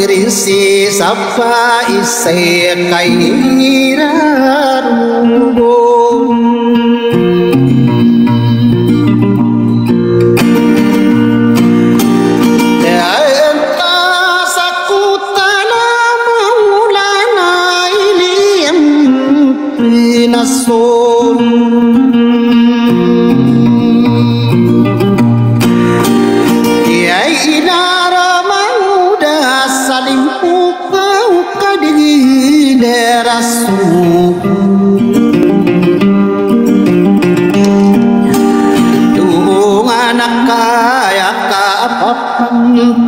Rinsi sapa ise kaira rugo Enta sakutana maulana ilim pinason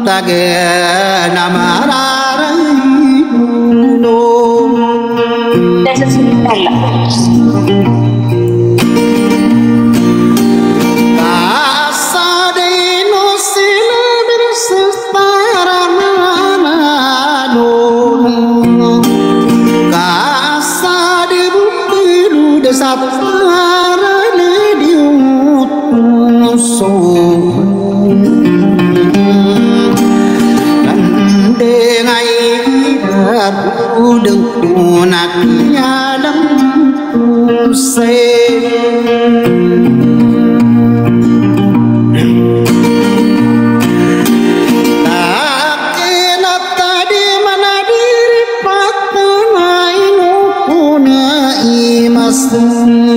tage namararai no Desa Sintala asade no silabir sestaramana no asade bupilu desapara le diut so đừng tu nát nhà đắm tu xe ta kia na ta di mana diri pakai no puna imasun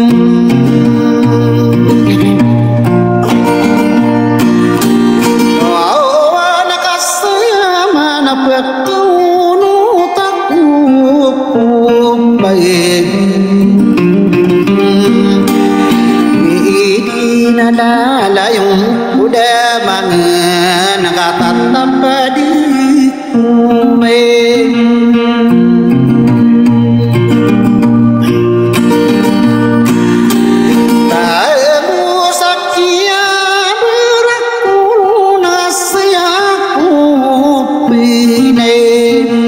Lalayong udah mangen nakatatap di kumeng tamu sakya beraku nasiaku pineng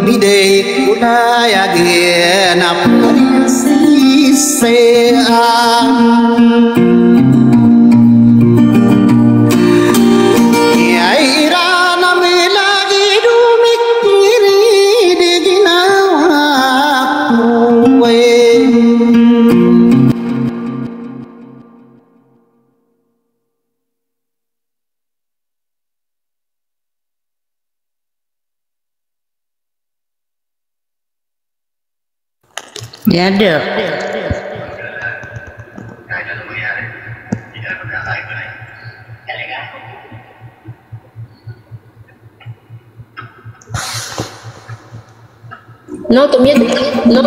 bidai kudaya genap sisean yaira nami lagi dumik kiri di ginawa kuwe Ya ada. nó tụi biết nó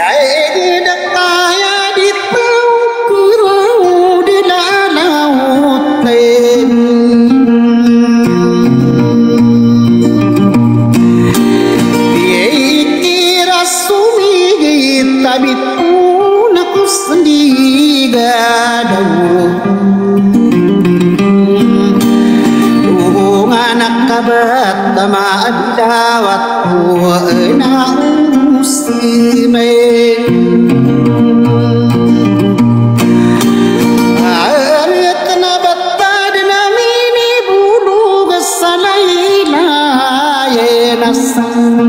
ai đất kaya đi tao cứ rau đi lá lao tên ye kira sumi tapi pun aku sendiri gadau anak kabat tama adawat wa na muslimin ayatna batadna mini bulu gasalaila ya nasam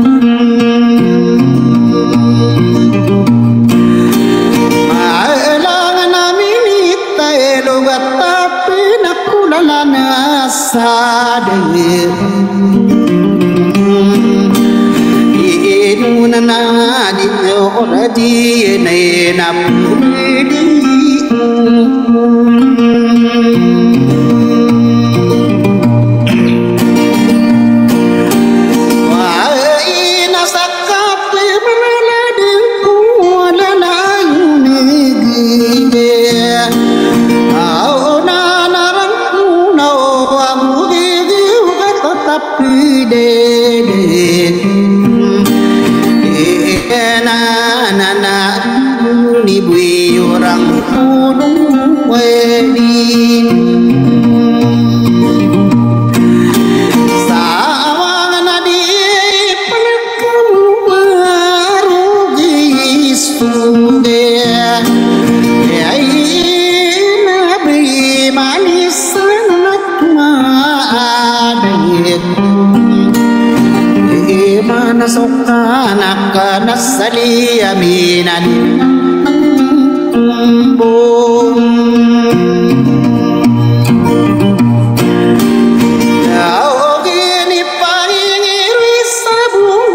maelana mini taelo gatape nakulana sadir inuna di oradi nena pudi wa ina sakape melade kuala nayunege ni bui orang gunung wedi sawang nadi pelekam baru gisude ai nabi manis sangat maadit mana sokanak nasali aminan bom kau gini paling sabung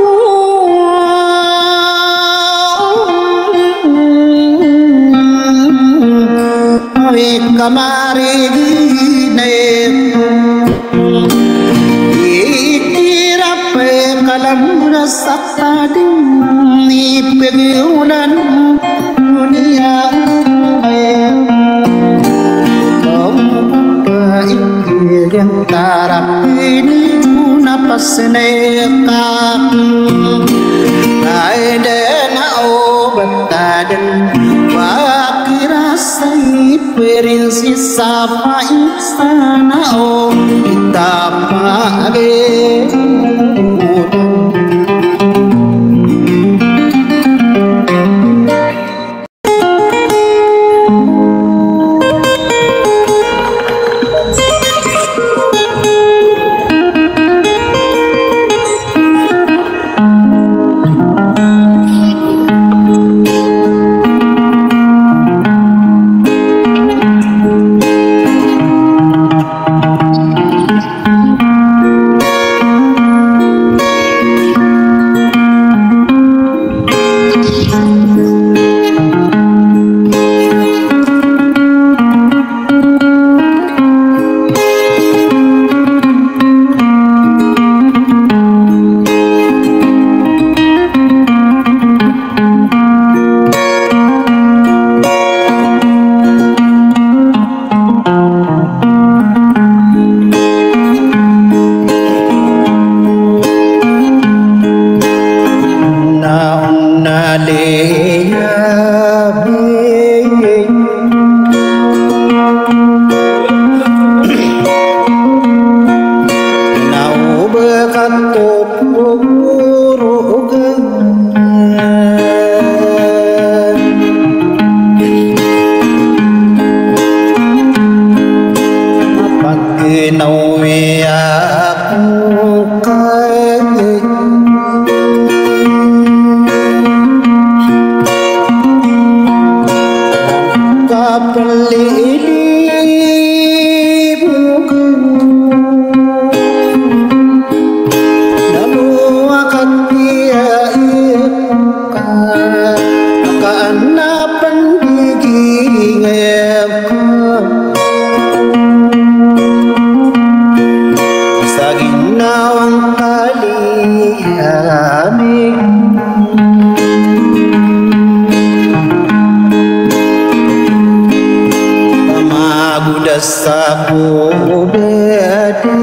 awe kamari gine ikirape kalam rasakadin ni pegulan dunia yang tarap ini napas neka kaidena obatadan wakira sai perinsi sapa insana o itapage Sabu bede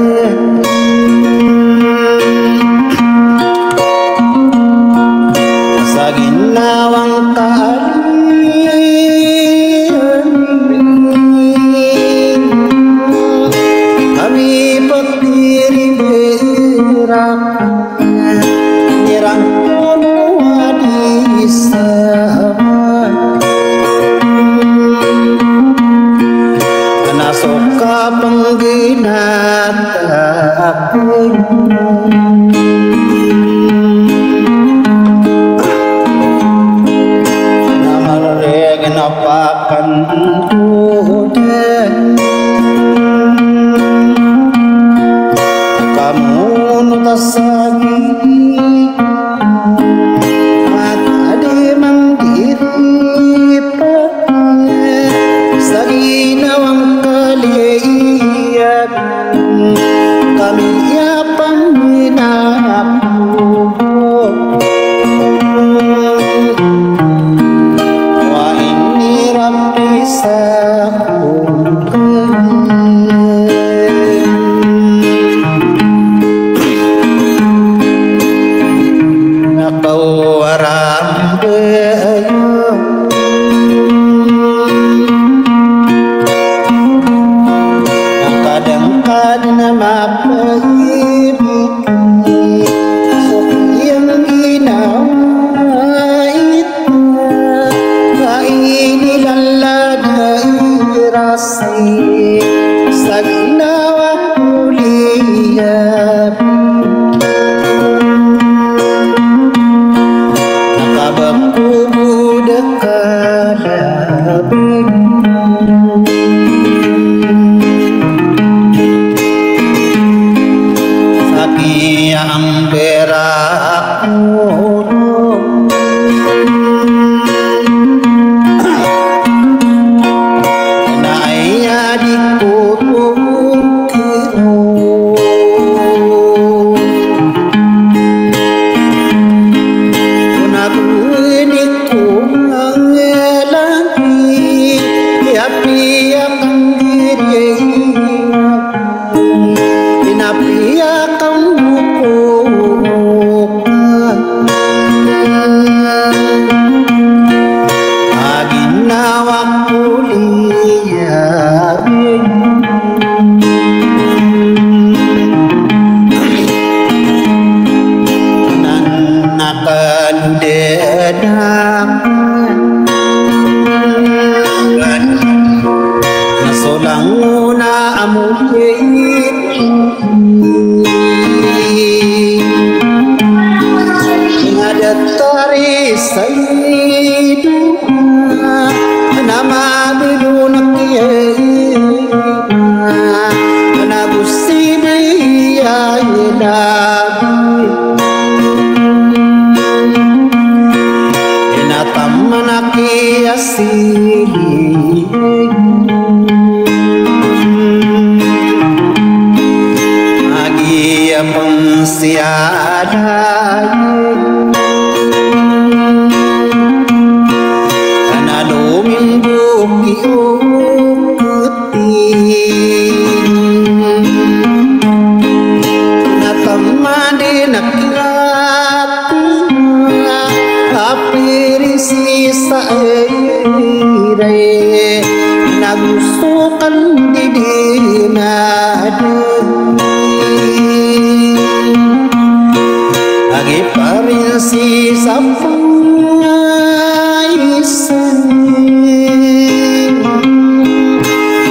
sagina wang kali kami petiri berak nyerang semua di soka pengginat aku namar genapakan kudet kamu nutasagi tadi mandiri sagi nawang kami ya paminaku wa ini rabbi sakukan kau rambeyo kadang-kadang mapahibiki sok yang ginawa itu ini lalada rasi saginawa kuliah nakabaku budakalabi yang berakun naya dikutukiru unabuniku mengelangi api-akan diri api-akan nasolanguna amuyit ngadatari sayyidu nama bidunak nagusi biya ilabi inatamanaki asili agia pengsiadai karena dominggu kiukuti natamadi nakilati apirisi saire nagustukan didinade agi parinsi sampai sen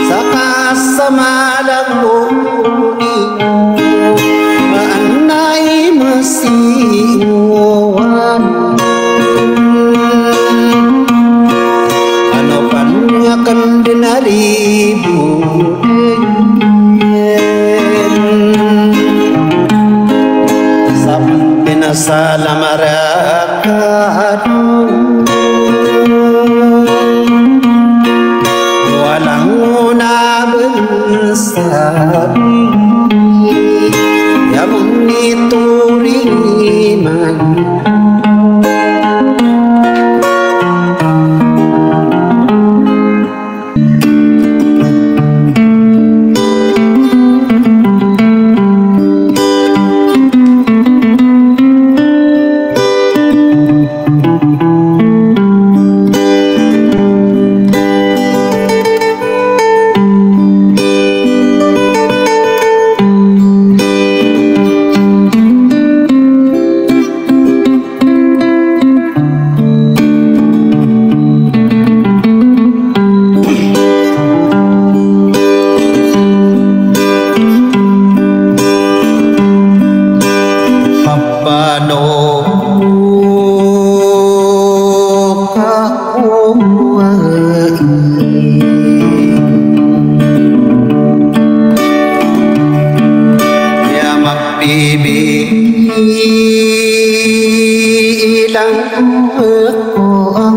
sakasamalang bumi anai masiwan anopannya kan denari salam rakadu walanguna bensabi ya munituri man lắng ước của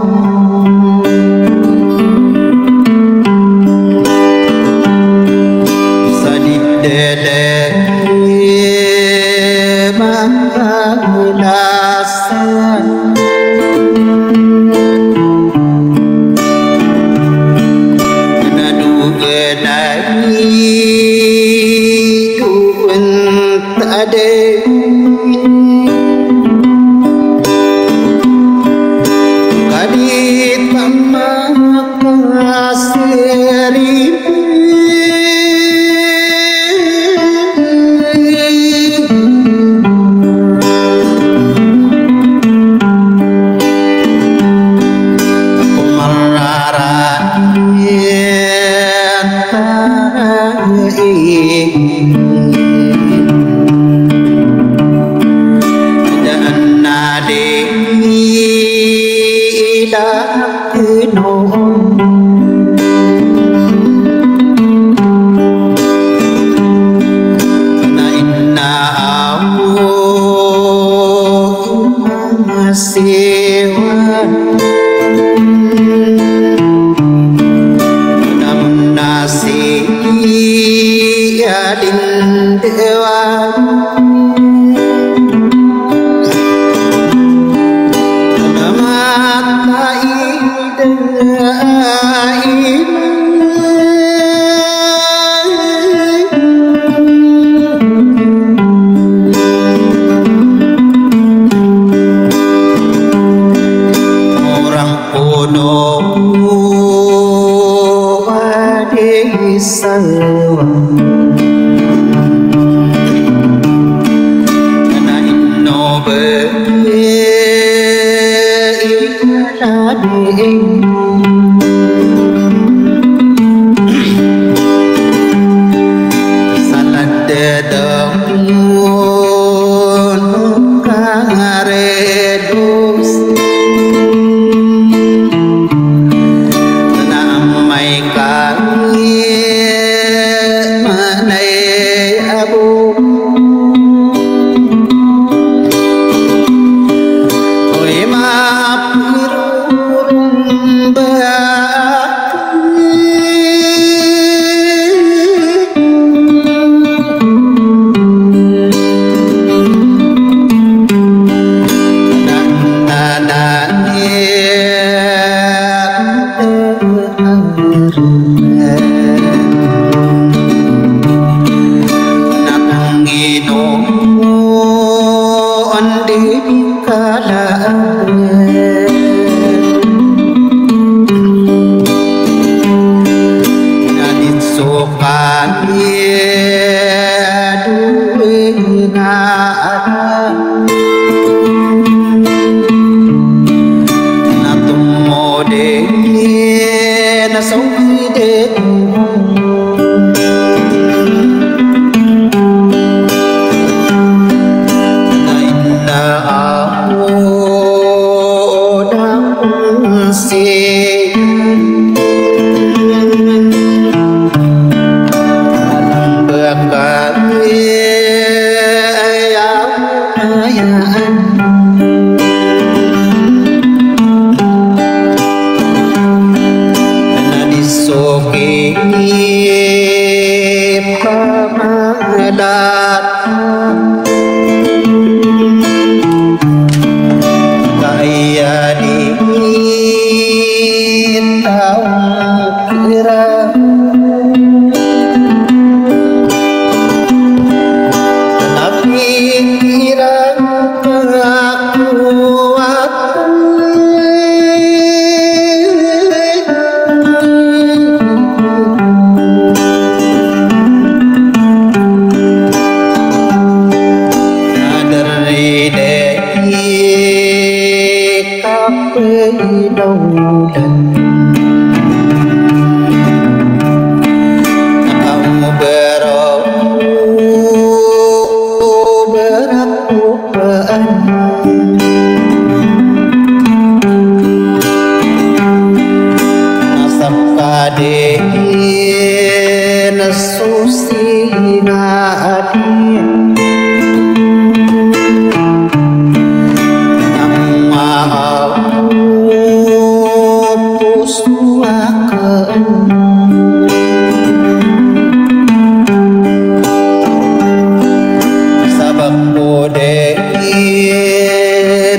sa đi đề đề mang là xa na du ge nai du ta de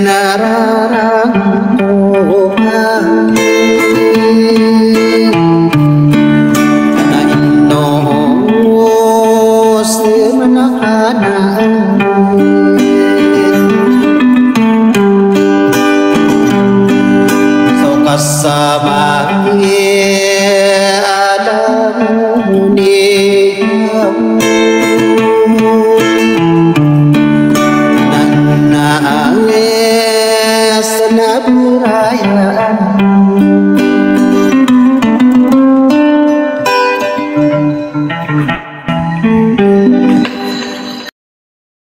nararang